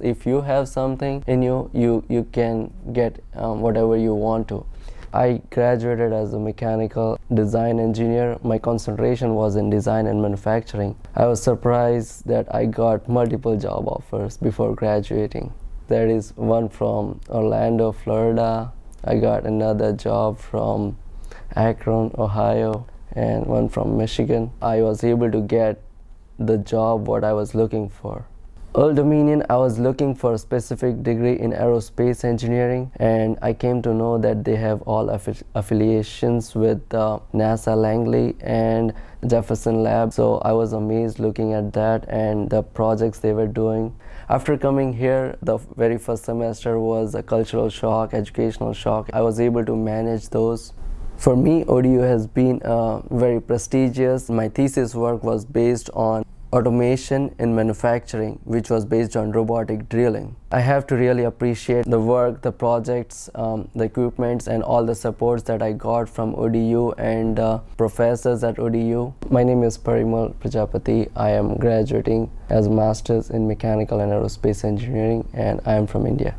If you have something in you, you can get whatever you want to. I graduated as a mechanical design engineer. My concentration was in design and manufacturing. I was surprised that I got multiple job offers before graduating. There is one from Orlando, Florida. I got another job from Akron, Ohio, and one from Michigan. I was able to get the job what I was looking for. Old Dominion, I was looking for a specific degree in aerospace engineering, and I came to know that they have all affiliations with NASA Langley and Jefferson Lab. So I was amazed looking at that and the projects they were doing. After coming here, the very first semester was a cultural shock, educational shock. I was able to manage those. For me, ODU has been very prestigious. My thesis work was based on automation in manufacturing, which was based on robotic drilling. I have to really appreciate the work, the projects, the equipments, and all the supports that I got from ODU and professors at ODU. My name is Parimal Prajapati. I am graduating as a master's in mechanical and aerospace engineering, and I am from India.